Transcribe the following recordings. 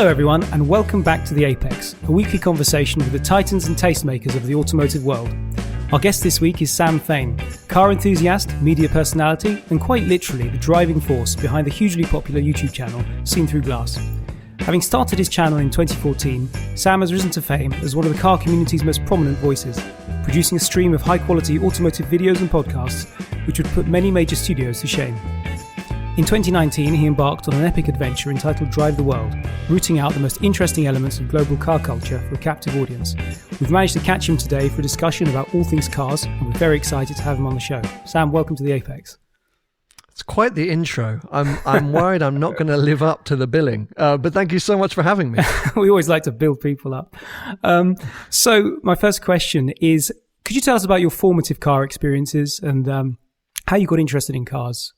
Hello everyone, and welcome back to The Apex, a weekly conversation with the titans and tastemakers of the automotive world. Our guest this week is Sam Fane, car enthusiast, media personality, and quite literally the driving force behind the hugely popular YouTube channel Seen Through Glass. Having started his channel in 2014, Sam has risen to fame as one of the car community's most prominent voices, producing a stream of high-quality automotive videos and podcasts which would put many major studios to shame. In 2019, he embarked on an epic adventure entitled Drive the World, rooting out the most interesting elements of global car culture for a captive audience. We've managed to catch him today for a discussion about all things cars, and we're very excited to have him on the show. Sam, welcome to the Apex. It's quite the intro. I'm worried I'm not going to live up to the billing, but thank you so much for having me. We always like to build people up. So my first question is, could you tell us about your formative car experiences and how you got interested in cars?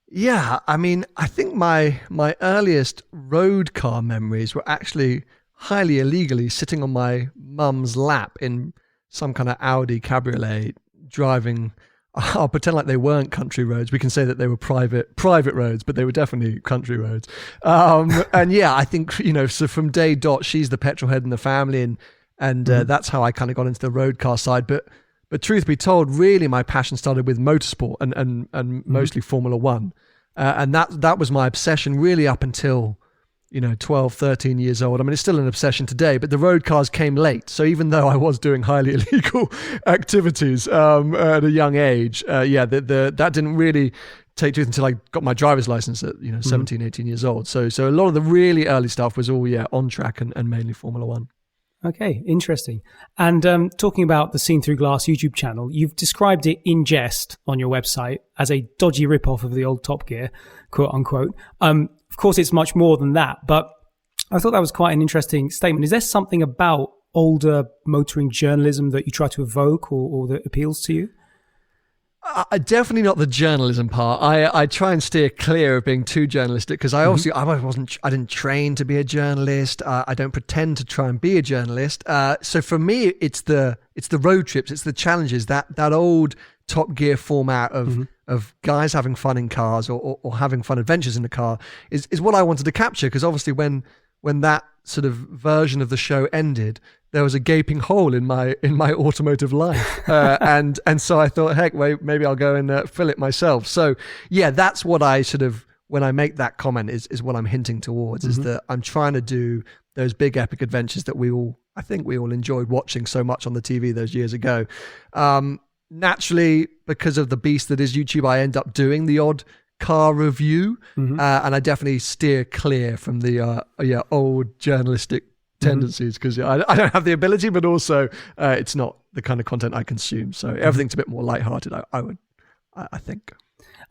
Yeah, I mean, I think my earliest road car memories were actually highly illegally sitting on my mum's lap in some kind of Audi cabriolet driving. I'll pretend like they weren't country roads. We can say that they were private roads, but they were definitely country roads. And yeah, I think, so from day dot, she's the petrol head in the family, and that's how I kind of got into the road car side. But truth be told, really my passion started with motorsport and mostly Formula One. And that was my obsession really up until, 12, 13 years old. I mean, it's still an obsession today, but the road cars came late. So even though I was doing highly illegal activities at a young age, that didn't really take truth until I got my driver's license at 17, 18 years old. So a lot of the really early stuff was all on track and mainly Formula One. Okay, interesting. And talking about the Seen Through Glass YouTube channel, you've described it in jest on your website as a dodgy rip-off of the old Top Gear, quote unquote. Of course, it's much more than that, but I thought that was quite an interesting statement. Is there something about older motoring journalism that you try to evoke or that appeals to you? Definitely not the journalism part. I try and steer clear of being too journalistic because I didn't train to be a journalist. I don't pretend to try and be a journalist. So for me, it's the road trips, it's the challenges, that old Top Gear format of guys having fun in cars or having fun adventures in the car is what I wanted to capture. Because obviously when that sort of version of the show ended, there was a gaping hole in my automotive life, and so I thought, heck, maybe I'll go and fill it myself. So yeah, that's what I sort of, when I make that comment, is what I'm hinting towards, is that I'm trying to do those big epic adventures that I think we all enjoyed watching so much on the TV those years ago. Naturally, because of the beast that is YouTube, I end up doing the odd car review, and I definitely steer clear from the old journalistic tendencies because I don't have the ability, but also it's not the kind of content I consume. So everything's a bit more lighthearted, I think.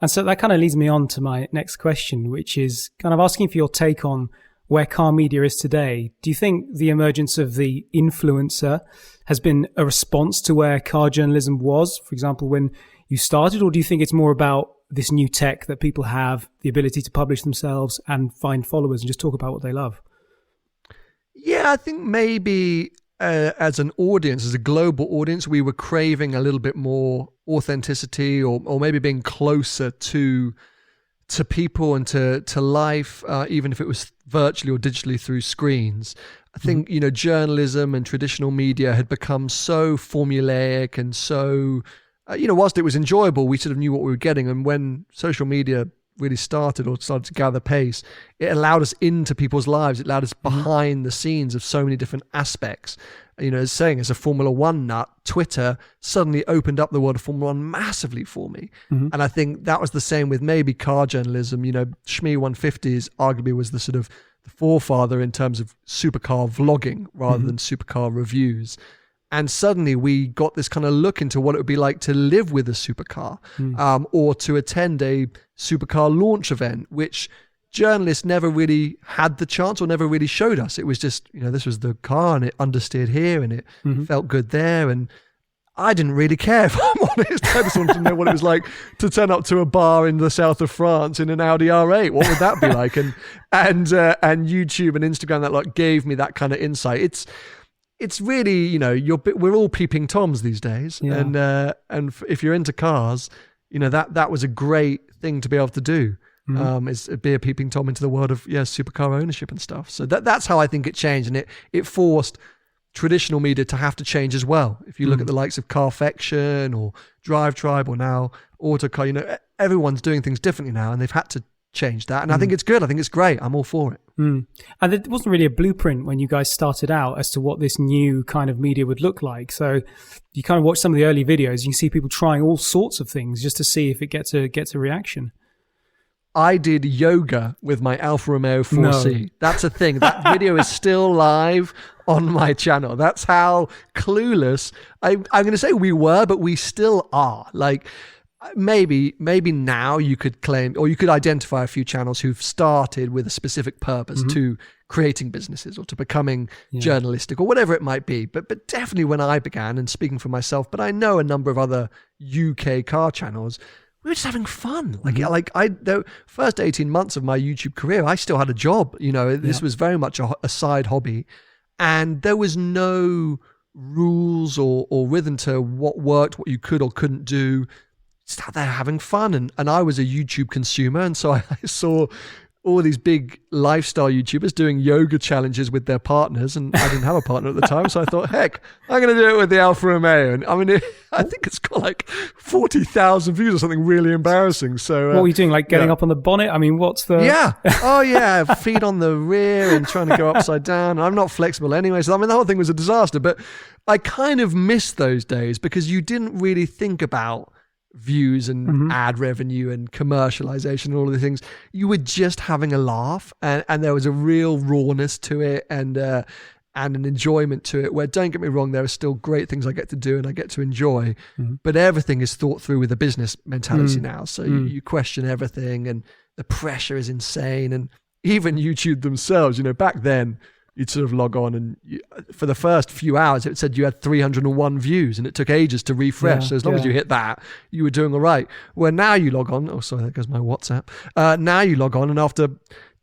And so that kind of leads me on to my next question, which is kind of asking for your take on where car media is today. Do you think the emergence of the influencer has been a response to where car journalism was, for example, when you started, or do you think it's more about this new tech that people have the ability to publish themselves and find followers and just talk about what they love? Yeah, I think maybe as an audience, as a global audience, we were craving a little bit more authenticity or maybe being closer to people and to life, even if it was virtually or digitally through screens. I think, journalism and traditional media had become so formulaic and so, whilst it was enjoyable, we sort of knew what we were getting. And when social media really started to gather pace, it allowed us into people's lives. It allowed us behind the scenes of so many different aspects. As a Formula One nut, Twitter suddenly opened up the world of Formula One massively for me. And I think that was the same with maybe car journalism. Shmee 150s arguably was the sort of the forefather in terms of supercar vlogging rather than supercar reviews. And suddenly we got this kind of look into what it would be like to live with a supercar, or to attend a supercar launch event, which journalists never really had the chance or never really showed us. It was just, this was the car and it understeered here and it felt good there. And I didn't really care, if I'm honest. I just wanted to know what it was like to turn up to a bar in the south of France in an Audi R8. What would that be like? And YouTube and Instagram that gave me that kind of insight. It's really, we're all peeping Toms these days. Yeah. And if you're into cars, that was a great thing to be able to do. is a beer peeping Tom into the world of supercar ownership and stuff. So that's how I think it changed, and it forced traditional media to have to change as well. If you look at the likes of Carfection or Drive Tribe or now Autocar, everyone's doing things differently now, and they've had to change that. And I think it's good. I think it's great. I'm all for it. And there wasn't really a blueprint when you guys started out as to what this new kind of media would look like. So you kind of watch some of the early videos, you can see people trying all sorts of things just to see if it gets a reaction. I did yoga with my Alfa Romeo 4C. No. That's a thing. That video is still live on my channel. That's how clueless I'm going to say we were, but we still are. Like, maybe now you could claim, or you could identify a few channels who've started with a specific purpose to creating businesses or to becoming journalistic or whatever it might be. But definitely when I began, and speaking for myself, but I know a number of other UK car channels, we were just having fun. The first 18 months of my YouTube career, I still had a job. This was very much a side hobby, and there was no rules or rhythm to what worked, what you could or couldn't do. Just out there having fun, and I was a YouTube consumer, and so I saw all these big lifestyle YouTubers doing yoga challenges with their partners, and I didn't have a partner at the time, so I thought, heck, I'm going to do it with the Alfa Romeo. And I mean, I think it's got like 40,000 views or something really embarrassing. So what were you doing, like getting up on the bonnet? I mean, what's the... feet on the rear and trying to go upside down. I'm not flexible anyway, so I mean, the whole thing was a disaster. But I kind of missed those days because you didn't really think about views and ad revenue and commercialization and all of the things. You were just having a laugh, and there was a real rawness to it and an enjoyment to it, where, don't get me wrong, there are still great things I get to do and I get to enjoy, but everything is thought through with a business mentality now. So you question everything, and the pressure is insane. And even YouTube themselves, back then, you'd sort of log on, and for the first few hours, it said you had 301 views, and it took ages to refresh. So as long as you hit that, you were doing all right. Where now you log on, oh, sorry, there goes my WhatsApp. Now you log on, and after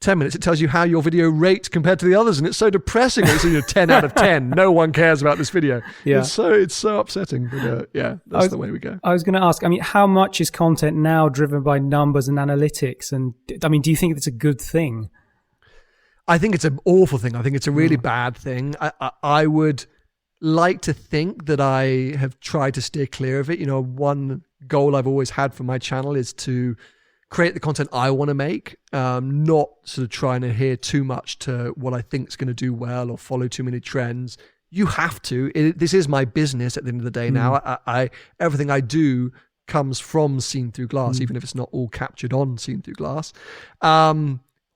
10 minutes, it tells you how your video rates compared to the others, and it's so depressing. It's 10 out of 10. No one cares about this video. Yeah. It's so upsetting. But that's the way we go. I was going to ask, I mean, how much is content now driven by numbers and analytics? And I mean, do you think it's a good thing? I think it's an awful thing. I think it's a really bad thing. I would like to think that I have tried to steer clear of it. One goal I've always had for my channel is to create the content I want to make, not sort of try and adhere too much to what I think is going to do well or follow too many trends. You have to. This is my business at the end of the day now. Everything I do comes from Seen Through Glass, even if it's not all captured on Seen Through Glass.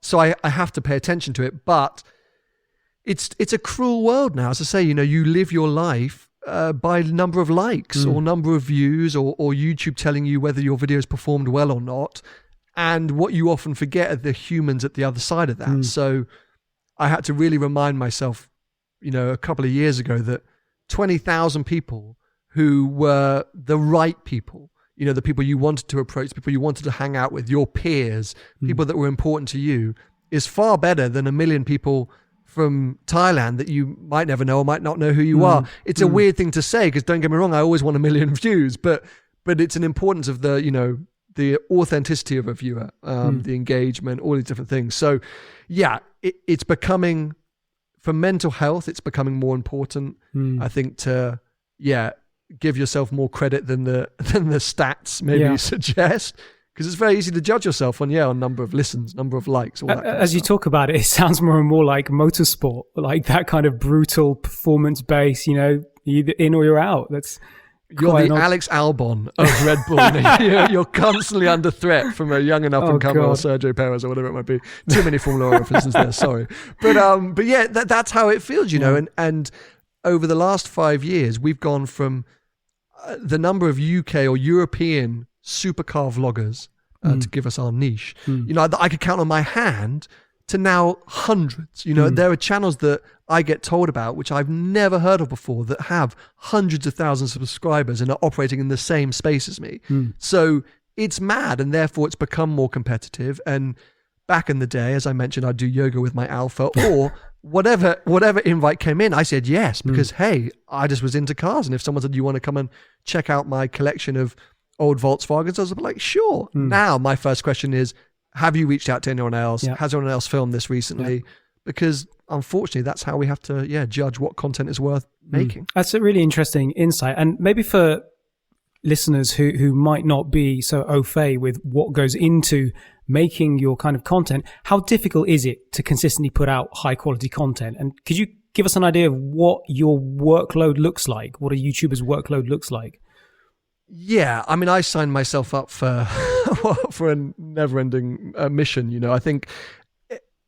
So I have to pay attention to it, but it's a cruel world now. As I say, you live your life by number of likes or number of views or YouTube telling you whether your video's performed well or not. And what you often forget are the humans at the other side of that. So I had to really remind myself, a couple of years ago, that 20,000 people who were the right people, the people you wanted to approach, people you wanted to hang out with, your peers, people that were important to you, is far better than 1 million people from Thailand that you might never know or might not know who you are. It's a weird thing to say, because don't get me wrong, I always want 1 million views, but it's an importance of the authenticity of a viewer, the engagement, all these different things. So it's becoming, for mental health, it's becoming more important, I think, to, give yourself more credit than the stats maybe suggest, because it's very easy to judge yourself on number of listens, number of likes, all that kind as of you stuff. talk about it, it sounds more and more like motorsport, like that kind of brutal performance base, either in or you're out. You're the Alex Albon of Red Bull. You're constantly under threat from a young and up and comer, or Sergio Perez, or whatever it might be. Too many Formula 1 references there, sorry. But that's how it feels, and over the last 5 years, we've gone from the number of UK or European supercar vloggers to give us our niche. I could count on my hand to now hundreds. There are channels that I get told about which I've never heard of before that have hundreds of thousands of subscribers and are operating in the same space as me. So it's mad, and therefore it's become more competitive. And back in the day, as I mentioned, I'd do yoga with my Alpha or whatever invite came in, I said yes, because hey, I just was into cars. And if someone said, you want to come and check out my collection of old Volkswagens, I was like, sure. Now my first question is, have you reached out to anyone else? Yeah. Has anyone else filmed this recently? Yeah. Because unfortunately, that's how we have to judge what content is worth making. That's a really interesting insight. And maybe for listeners who might not be so au fait with what goes into making your kind of content, how difficult is it to consistently put out high quality content? And could you give us an idea of what your workload looks like, what a YouTuber's workload looks like? Yeah, I mean, I signed myself up for for a never-ending mission. You know, I think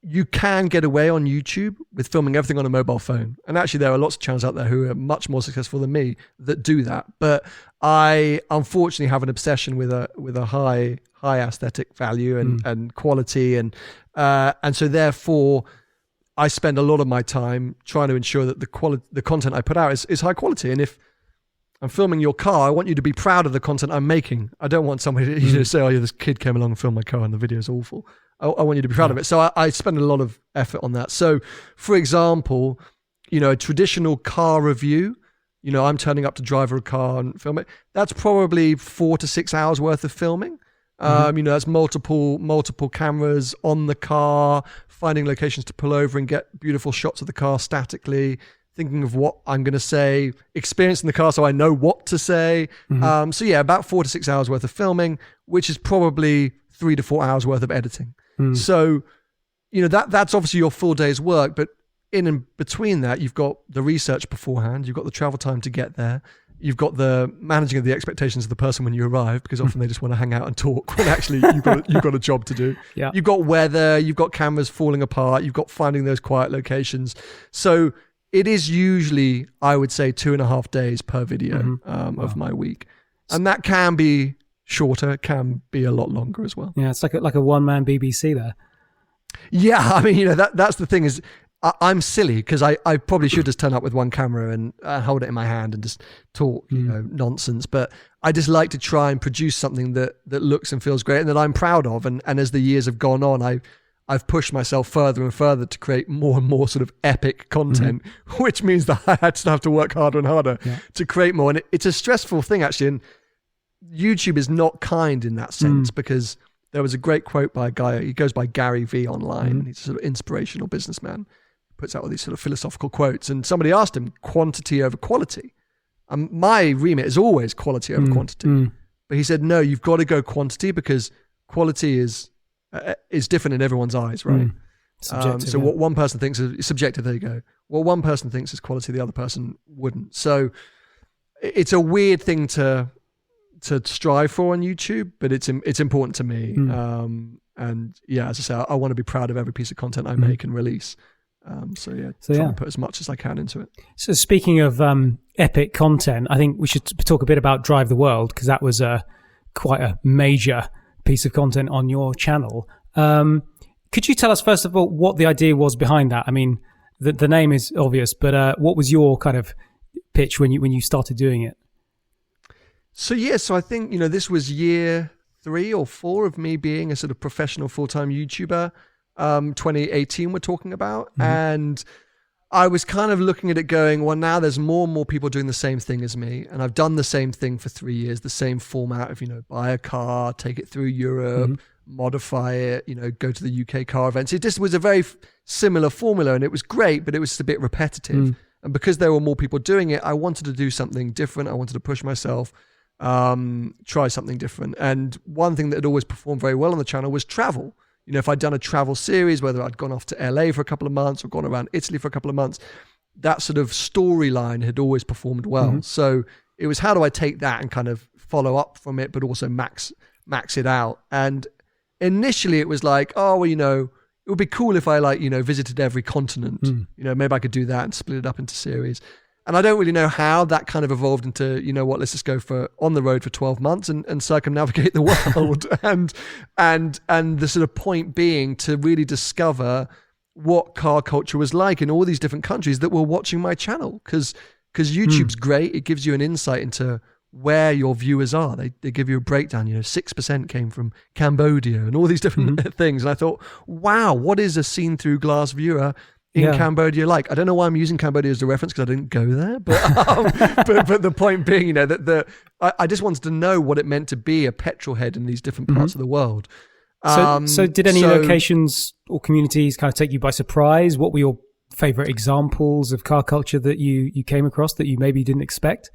you can get away on YouTube with filming everything on a mobile phone, and actually, there are lots of channels out there who are much more successful than me that do that. But I unfortunately have an obsession with a high aesthetic value and quality, and so therefore, I spend a lot of my time trying to ensure that the content I put out is high quality, and if I'm filming your car, I want you to be proud of the content I'm making. I don't want somebody to say, oh yeah, this kid came along and filmed my car and the video's awful. I want you to be proud of it. So I spend a lot of effort on that. So for example, a traditional car review, I'm turning up to drive a car and film it. That's probably 4 to 6 hours worth of filming. That's multiple cameras on the car, finding locations to pull over and get beautiful shots of the car statically, thinking of what I'm going to say, experiencing the car so I know what to say. So yeah, about 4 to 6 hours worth of filming, which is probably 3 to 4 hours worth of editing. So, that's obviously your full day's work, but in and between that, you've got the research beforehand, you've got the travel time to get there, you've got the managing of the expectations of the person when you arrive, because often they just want to hang out and talk when actually you've got a job to do. Yeah. You've got weather, you've got cameras falling apart, you've got finding those quiet locations. So it is usually, I would say, 2.5 days per video of my week. And that can be shorter, can be a lot longer as well. Yeah, it's like a one-man BBC there. Yeah, I mean, that's the thing is, I'm silly because I probably should just turn up with one camera and hold it in my hand and just talk, nonsense. But I just like to try and produce something that looks and feels great and that I'm proud of. And as the years have gone on, I've pushed myself further and further to create more and more sort of epic content, which means that I had to have to work harder and harder to create more. And it's a stressful thing, actually. And YouTube is not kind in that sense because there was a great quote by a guy, he goes by Gary V online. He's a sort of inspirational businessman, puts out all these sort of philosophical quotes. And somebody asked him, quantity over quality. My remit is always quality over quantity. But he said, no, you've got to go quantity because quality is different in everyone's eyes, right? So what one person thinks is subjective, there you go. What one person thinks is quality, the other person wouldn't. So it's a weird thing to strive for on YouTube, but it's important to me. And yeah, as I say, I want to be proud of every piece of content I make and release. Try and put as much as I can into it. So speaking of epic content, I think we should talk a bit about Drive the World, because that was quite a major piece of content on your channel. Could you tell us first of all what the idea was behind that? I mean, the name is obvious, but what was your kind of pitch when you started doing it? So I think this was year 3 or 4 of me being a sort of professional full-time YouTuber. 2018 we're talking about, and I was kind of looking at it going, well, now there's more and more people doing the same thing as me, and I've done the same thing for 3 years, the same format of buy a car, take it through Europe, modify it, go to the UK car events. It just was a very similar formula, and it was great, but it was a bit repetitive. And because there were more people doing it, I wanted to do something different. I wanted to push myself, try something different. And one thing that had always performed very well on the channel was travel. If I'd done a travel series, whether I'd gone off to LA for a couple of months or gone around Italy for a couple of months, that sort of storyline had always performed well. So it was, how do I take that and kind of follow up from it, but also max it out? And initially it was like, oh, well, it would be cool if I visited every continent. Maybe I could do that and split it up into series. And I don't really know how that kind of evolved into, let's just go for on the road for 12 months and circumnavigate the world. and the sort of point being to really discover what car culture was like in all these different countries that were watching my channel. Because YouTube's great. It gives you an insight into where your viewers are. They give you a breakdown. 6% came from Cambodia and all these different things. And I thought, wow, what is a seen through glass viewer in Cambodia like? I don't know why I'm using Cambodia as a reference because I didn't go there, but the point being, that I just wanted to know what it meant to be a petrol head in these different parts of the world. So did any locations or communities kind of take you by surprise? What were your favorite examples of car culture that you came across that you maybe didn't expect?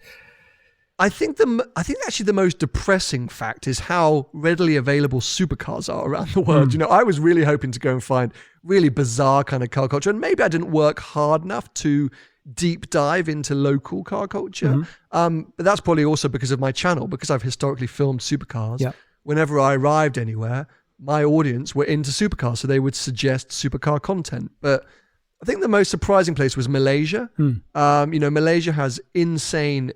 I think actually the most depressing fact is how readily available supercars are around the world. You know, I was really hoping to go and find really bizarre kind of car culture, and maybe I didn't work hard enough to deep dive into local car culture. But that's probably also because of my channel, because I've historically filmed supercars. Yeah. Whenever I arrived anywhere, my audience were into supercars, so they would suggest supercar content. But I think the most surprising place was Malaysia. You know, Malaysia has insane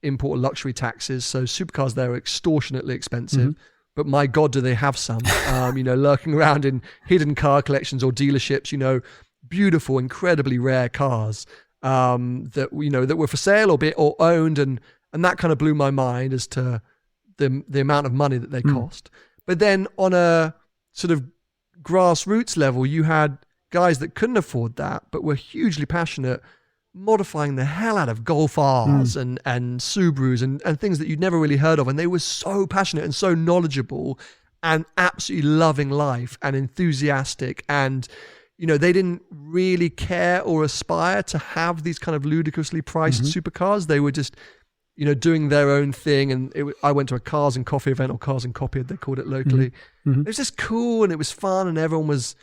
import luxury taxes, so supercars there are extortionately expensive. But my God, do they have some? You know, lurking around in hidden car collections or dealerships. You know, beautiful, incredibly rare cars that were for sale or owned, and that kind of blew my mind as to the amount of money that they cost. But then on a sort of grassroots level, you had guys that couldn't afford that, but were hugely passionate, modifying the hell out of Golf Rs and Subarus and things that you'd never really heard of. And they were so passionate and so knowledgeable and absolutely loving life and enthusiastic. And, you know, they didn't really care or aspire to have these kind of ludicrously priced supercars. They were just, you know, doing their own thing. And I went to a Cars and Coffee event, or Cars and Copy, they called it locally. It was just cool, and it was fun, and everyone was,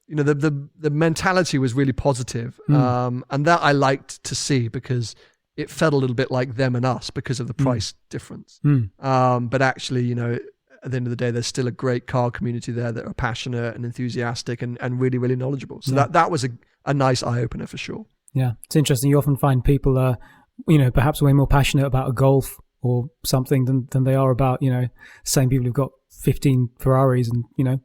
you know, the mentality was really positive. And that I liked to see, because it felt a little bit like them and us because of the price difference. But actually, you know, at the end of the day, there's still a great car community there that are passionate and enthusiastic and really, really knowledgeable. So that was a nice eye-opener for sure. Yeah, it's interesting. You often find people, you know, perhaps way more passionate about a Golf or something than they are about, you know, same people who've got 15 Ferraris and, you know.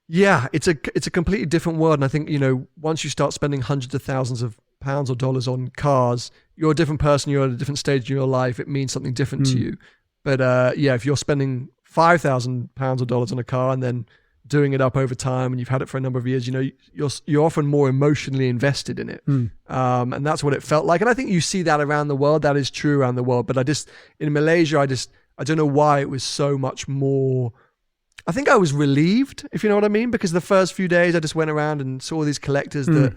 Yeah, it's a completely different world. And I think, you know, once you start spending hundreds of thousands of pounds or dollars on cars, you're a different person, you're at a different stage in your life, it means something different to you. But yeah, if you're spending £5,000 or dollars on a car and then doing it up over time, and you've had it for a number of years, you know, you're often more emotionally invested in it. And that's what it felt like. And I think you see that around the world. That is true around the world. But in Malaysia, I don't know why it was so much more. I think I was relieved, if you know what I mean, because the first few days I just went around and saw these collectors that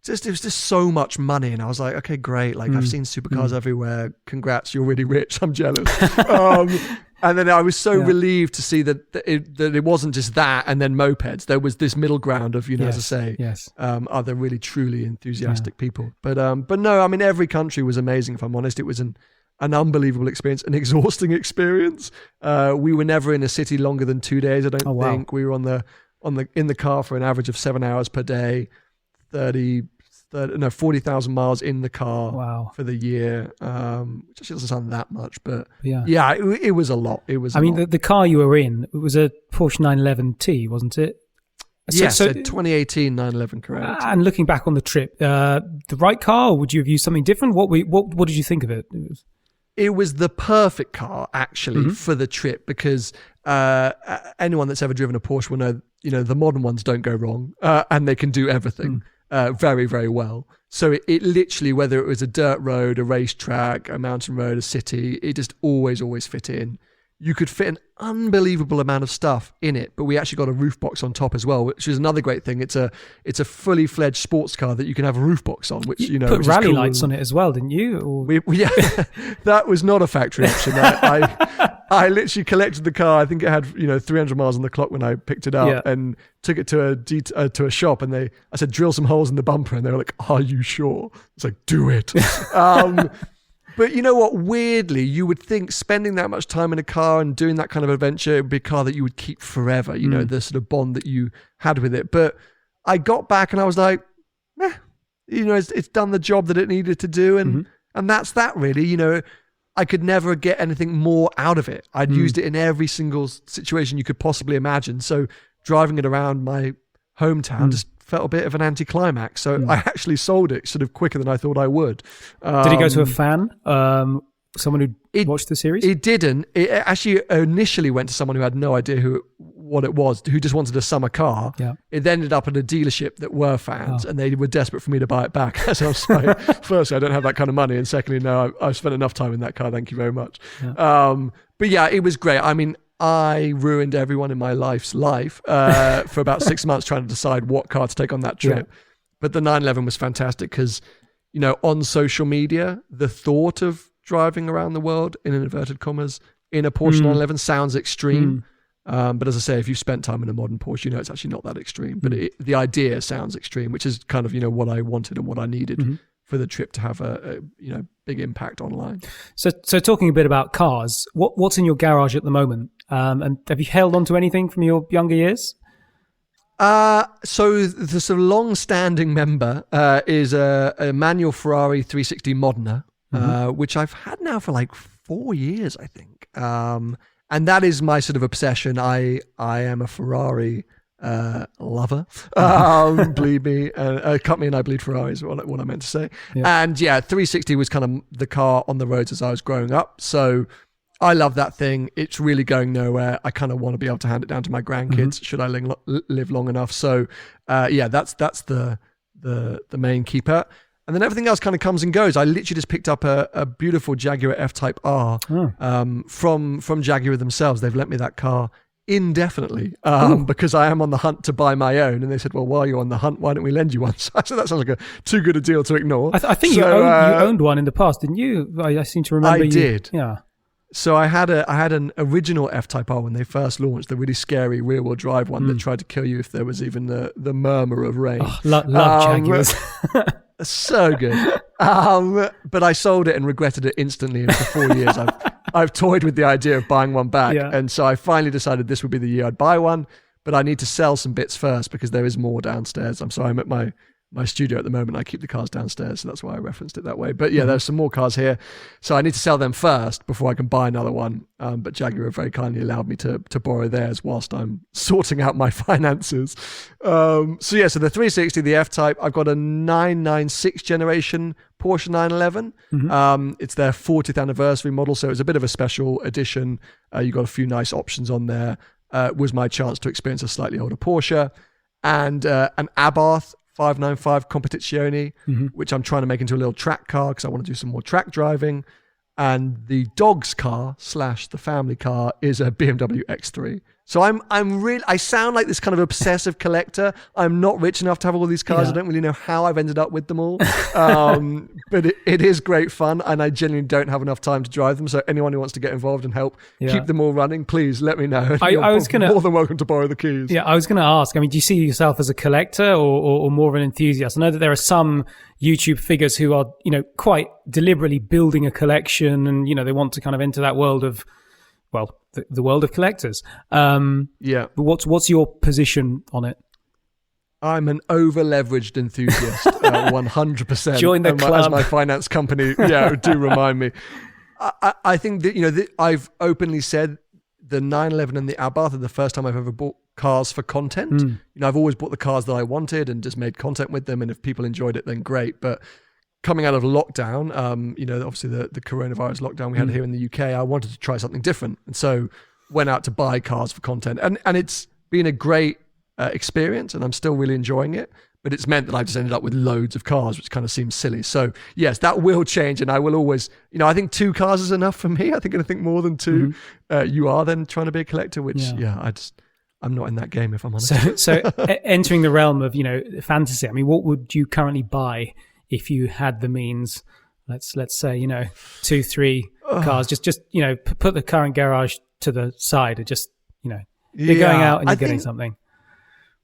it was just so much money. And I was like, okay, great. Like I've seen supercars everywhere. Congrats. You're really rich. I'm jealous. And then I was so relieved to see that it wasn't just that and then mopeds. There was this middle ground of, you know, as I say, other really truly enthusiastic people. But no, I mean, every country was amazing. If I'm honest, it was an unbelievable experience, an exhausting experience. We were never in a city longer than 2 days. I don't think we were in the car for an average of 7 hours per day, 40,000 miles in the car for the year, which actually doesn't sound that much, but it was a lot. It was. I mean, the car you were in, it was a Porsche 911T, wasn't it? Yes, a 2018 911, correct. And looking back on the trip, the right car, or would you have used something different? What did you think of it? It was the perfect car, actually, for the trip, because anyone that's ever driven a Porsche will know, you know, the modern ones don't go wrong, and they can do everything very, very well. So it literally, whether it was a dirt road, a racetrack, a mountain road, a city, it just always fit in. You could fit an unbelievable amount of stuff in it, but we actually got a roof box on top as well, which is another great thing. It's a fully fledged sports car that you can have a roof box on, which, you know, put rally lights on it as well, didn't you? Yeah, that was not a factory option. I literally collected the car. I think it had, you know, 300 miles on the clock when I picked it up and took it to a shop, and I said, drill some holes in the bumper, and they were like, "Are you sure?" It's like, do it. But you know what? Weirdly, you would think spending that much time in a car and doing that kind of adventure, it would be a car that you would keep forever, you know, the sort of bond that you had with it. But I got back and I was like, you know, it's done the job that it needed to do. And that's that, really. You know, I could never get anything more out of it. I'd used it in every single situation you could possibly imagine. So driving it around my hometown just felt a bit of an anticlimax. So I actually sold it sort of quicker than I thought I would. Did it go to a fan? Someone who watched the series? It didn't. It actually initially went to someone who had no idea what it was, who just wanted a summer car. Yeah. It then ended up at a dealership that were fans, and they were desperate for me to buy it back. So I was like, firstly, I don't have that kind of money, and secondly, no, I've spent enough time in that car. Thank you very much. Yeah. But yeah, it was great. I mean, I ruined everyone in my life's life for about 6 months trying to decide what car to take on that trip. Yeah. But the 911 was fantastic because, on social media, the thought of driving around the world, in inverted commas, in a Porsche 911 sounds extreme. But as I say, if you've spent time in a modern Porsche, it's actually not that extreme. But the idea sounds extreme, which is kind of, what I wanted and what I needed for the trip to have a big impact online. So talking a bit about cars, what's in your garage at the moment? And have you held on to anything from your younger years? So the sort of long-standing member is a manual Ferrari 360 Modena, which I've had now for like 4 years, I think. And that is my sort of obsession. I am a Ferrari lover. Believe me, cut me and I bleed Ferrari is what I meant to say. Yeah. And 360 was kind of the car on the roads as I was growing up. So I love that thing. It's really going nowhere. I kind of want to be able to hand it down to my grandkids should I live long enough. So that's the main keeper. And then everything else kind of comes and goes. I literally just picked up a beautiful Jaguar F-Type R from Jaguar themselves. They've lent me that car indefinitely because I am on the hunt to buy my own. And they said, well, while you're on the hunt, why don't we lend you one? So I said, that sounds like too good a deal to ignore. I think you owned one in the past, didn't you? I seem to remember I did. Yeah. So I had an original F-Type R when they first launched, the really scary rear-wheel drive one that tried to kill you if there was even the murmur of rain. Oh, love Jaguars. So good. But I sold it and regretted it instantly. And for 4 years, I've toyed with the idea of buying one back. Yeah. And so I finally decided this would be the year I'd buy one. But I need to sell some bits first because there is more downstairs. I'm sorry, I'm at my studio at the moment. I keep the cars downstairs, so that's why I referenced it that way. But there's some more cars here. So I need to sell them first before I can buy another one. But Jaguar very kindly allowed me to borrow theirs whilst I'm sorting out my finances. So the 360, the F-Type, I've got a 996 generation Porsche 911. It's their 40th anniversary model, so it's a bit of a special edition. You got a few nice options on there. It was my chance to experience a slightly older Porsche. And an Abarth 595 Competizione, which I'm trying to make into a little track car because I want to do some more track driving. And the dog's car / the family car is a BMW X3. So I sound like this kind of obsessive collector. I'm not rich enough to have all these cars. I don't really know how I've ended up with them all. But it is great fun, and I genuinely don't have enough time to drive them. So anyone who wants to get involved and help keep them all running, please let me know. I was more than welcome to borrow the keys. Yeah, I was going to ask. I mean, do you see yourself as a collector or more of an enthusiast? I know that there are some YouTube figures who are, quite deliberately building a collection, and they want to kind of enter that world of, well, the world of collectors. But what's your position on it? I'm an over-leveraged enthusiast, 100%. Join the club. As my finance company, do remind me. I think that, I've openly said the 911 and the Abarth are the first time I've ever bought cars for content. I've always bought the cars that I wanted and just made content with them. And if people enjoyed it, then great. But coming out of lockdown, obviously the coronavirus lockdown we had here in the UK, I wanted to try something different. And so went out to buy cars for content. And it's been a great experience, and I'm still really enjoying it. But it's meant that I've just ended up with loads of cars, which kind of seems silly. So yes, that will change, and I will always, I think 2 cars is enough for me. I think more than 2. You are then trying to be a collector, which I'm not in that game, if I'm honest. So entering the realm of fantasy, I mean, what would you currently buy if you had the means? Let's say 2, 3 cars. Just put the current garage to the side and just you're going out and you're getting something.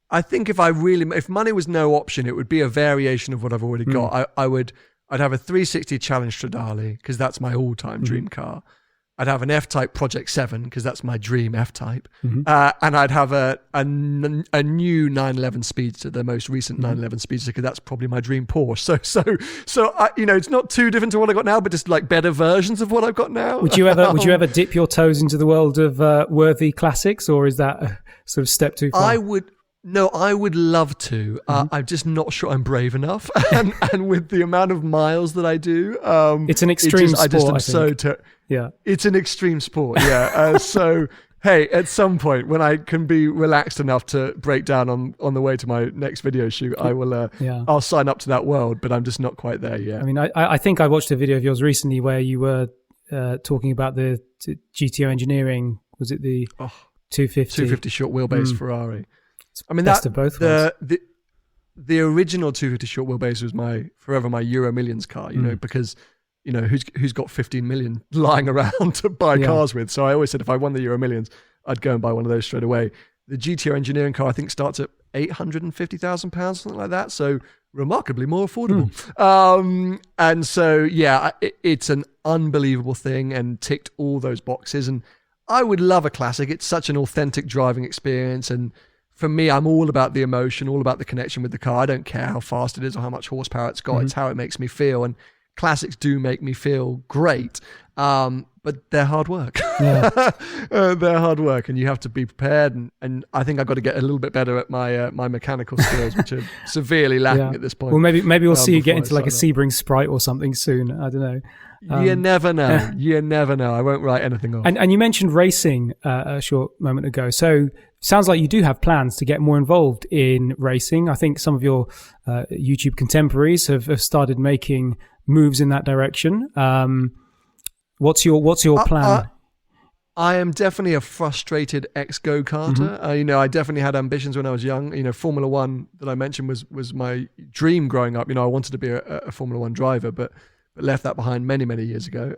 I think if money was no option, it would be a variation of what I've already got. I'd have a 360 Challenge Stradale because that's my all-time dream car. I'd have an F-Type Project 7 because that's my dream F-Type. And I'd have a new 911 Speedster, the most recent 911 Speedster, because that's probably my dream Porsche. So it's not too different to what I got now, but just like better versions of what I've got now. Would you ever dip your toes into the world of worthy classics, or is that a sort of step too far? I would love to. I'm just not sure I'm brave enough. and with the amount of miles that I do, it's an extreme sport. It's an extreme sport. Yeah. So hey, at some point when I can be relaxed enough to break down on the way to my next video shoot, I will. I'll sign up to that world, but I'm just not quite there yet. I mean, I think I watched a video of yours recently where you were talking about the GTO engineering Was it the Oh, 250? 250 short wheelbase Ferrari. I mean, Best of both worlds. The original 250 short wheelbase was forever my Euro Millions car, you know, because, you know, who's got 15 million lying around to buy cars with? So I always said if I won the Euro Millions, I'd go and buy one of those straight away. The GTO engineering car, I think, starts at £850,000, something like that. So remarkably more affordable. And so, yeah, it's an unbelievable thing and ticked all those boxes. And I would love a classic. It's such an authentic driving experience. And for me, I'm all about the emotion, all about the connection with the car. I don't care how fast it is or how much horsepower it's got. It's how it makes me feel. And classics do make me feel great. But they're hard work. Yeah. They're hard work, and you have to be prepared. And I think I've got to get a little bit better at my mechanical skills, which are severely lacking at this point. Well, maybe we'll see you get into like a Sebring Sprite or something soon. I don't know. You never know. You never know. I won't write anything off. And you mentioned racing a short moment ago. So sounds like you do have plans to get more involved in racing. I think some of your YouTube contemporaries have started making moves in that direction. What's your plan? I am definitely a frustrated ex-go-karter. You know, I definitely had ambitions when I was young. You know, Formula One that I mentioned was my dream growing up. You know, I wanted to be a Formula One driver, but left that behind many, many years ago.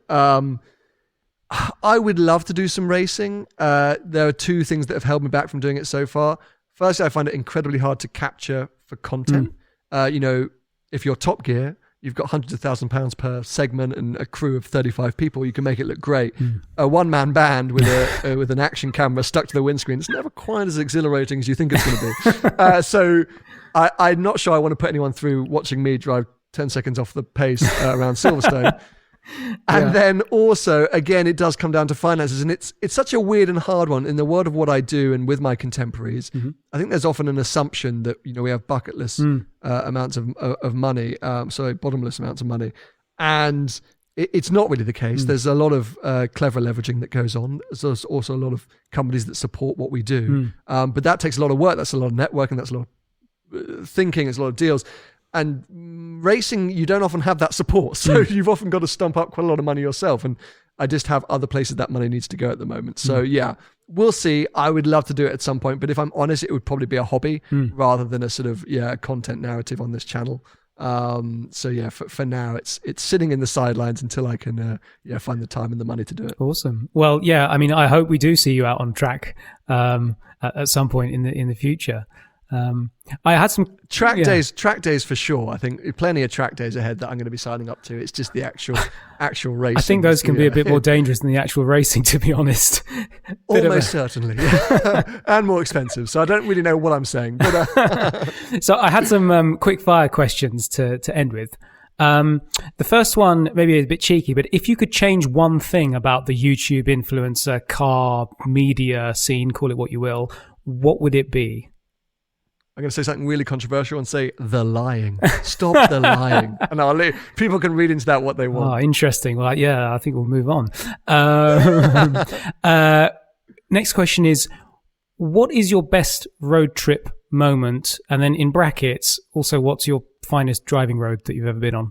I would love to do some racing. There are two things that have held me back from doing it so far. Firstly, I find it incredibly hard to capture for content. You know, if you're Top Gear, you've got hundreds of £1,000s per segment and a crew of 35 people. You can make it look great. A one-man band with an action camera stuck to the windscreen, it's never quite as exhilarating as you think it's going to be. So I'm not sure I want to put anyone through watching me drive 10 seconds off the pace around Silverstone. And then also, again, it does come down to finances, and it's such a weird and hard one in the world of what I do and with my contemporaries. I think there's often an assumption that, you know, we have bucketless amounts of money, bottomless amounts of money, and it's not really the case. There's a lot of clever leveraging that goes on. There's also a lot of companies that support what we do, but that takes a lot of work. That's a lot of networking. That's a lot of thinking. It's a lot of deals. And racing, you don't often have that support. So you've often got to stump up quite a lot of money yourself. And I just have other places that money needs to go at the moment. So yeah, we'll see. I would love to do it at some point. But if I'm honest, it would probably be a hobby rather than a sort of, content narrative on this channel. So yeah, for now, it's sitting in the sidelines until I can find the time and the money to do it. Awesome. Well, yeah, I mean, I hope we do see you out on track at some point in the future. I had some track days for sure. I think plenty of track days ahead that I'm going to be signing up to. It's just the actual racing. I think those can be a bit more dangerous than the actual racing, to be honest. Almost certainly, and more expensive. So I don't really know what I'm saying. But so I had some quick fire questions to end with. The first one maybe a bit cheeky, but if you could change one thing about the YouTube influencer, car, media scene, call it what you will, what would it be? I'm going to say something really controversial and say the lying. Stop the lying. And people can read into that what they want. Oh, interesting. Well, yeah, I think we'll move on. Next question is, what is your best road trip moment? And then in brackets, also, what's your finest driving road that you've ever been on?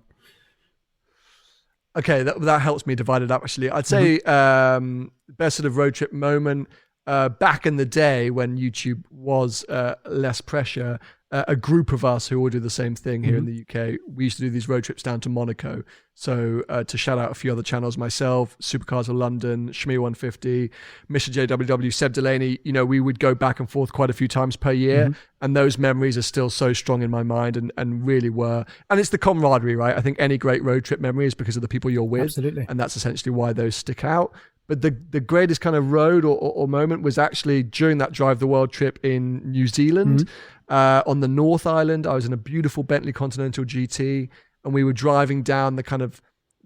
Okay, that helps me divide it up, actually. I'd say best sort of road trip moment. Back in the day when YouTube was less pressure, a group of us who all do the same thing here in the UK, we used to do these road trips down to Monaco. So to shout out a few other channels, myself, Supercars of London, Shmee 150, Mr. JWW, Seb Delaney, you know, we would go back and forth quite a few times per year. And those memories are still so strong in my mind and really were. And it's the camaraderie, right? I think any great road trip memory is because of the people you're with. Absolutely. And that's essentially why those stick out. But the greatest kind of road or moment was actually during that Drive the World trip in New Zealand. On the North Island, I was in a beautiful Bentley Continental GT, and we were driving down the kind of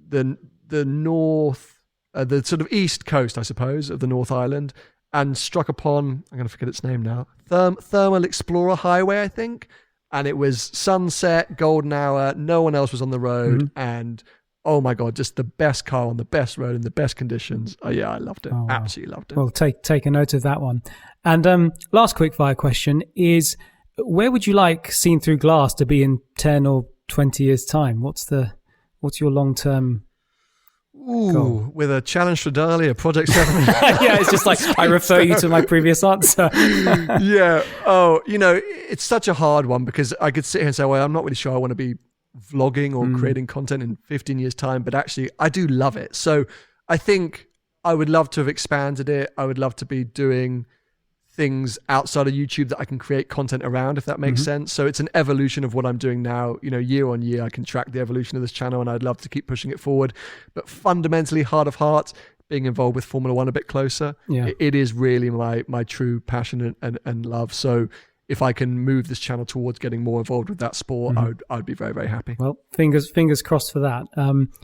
the north, the sort of east coast, I suppose, of the North Island, and struck upon, I'm going to forget its name now, Thermal Explorer Highway, I think. And it was sunset, golden hour, no one else was on the road, and oh my God, just the best car on the best road in the best conditions. Oh yeah, I loved it. Oh, wow. Absolutely loved it. Well, take a note of that one. And last quickfire question is, where would you like Seen Through Glass to be in 10 or 20 years' time? What's your long-term Ooh, Cool. with a challenge to Dali, a Project 7. Yeah, it's just like, I refer you to my previous answer. Yeah. Oh, it's such a hard one because I could sit here and say, well, I'm not really sure I want to be vlogging or creating content in 15 years' time, but actually I do love it. So I think I would love to have expanded it. I would love to be doing things outside of YouTube that I can create content around, if that makes sense. So it's an evolution of what I'm doing now. Year on year, I can track the evolution of this channel, and I'd love to keep pushing it forward. But fundamentally, heart of heart, being involved with Formula One a bit closer, it is really my true passion and love. So if I can move this channel towards getting more involved with that sport, I'd be very, very happy. Well, fingers crossed for that.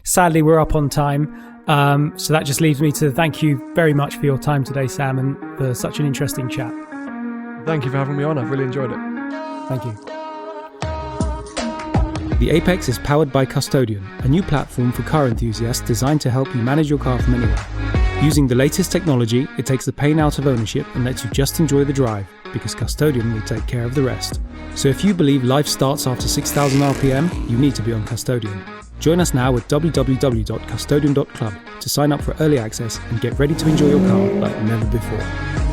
Sadly, we're up on time. So that just leaves me to thank you very much for your time today, Sam, and for such an interesting chat. Thank you for having me on. I've really enjoyed it. Thank you. The Apex is powered by Custodian, a new platform for car enthusiasts designed to help you manage your car from anywhere. Using the latest technology, it takes the pain out of ownership and lets you just enjoy the drive, because Custodian will take care of the rest. So if you believe life starts after 6,000 RPM, you need to be on Custodian. Join us now at www.custodian.club to sign up for early access and get ready to enjoy your car like never before.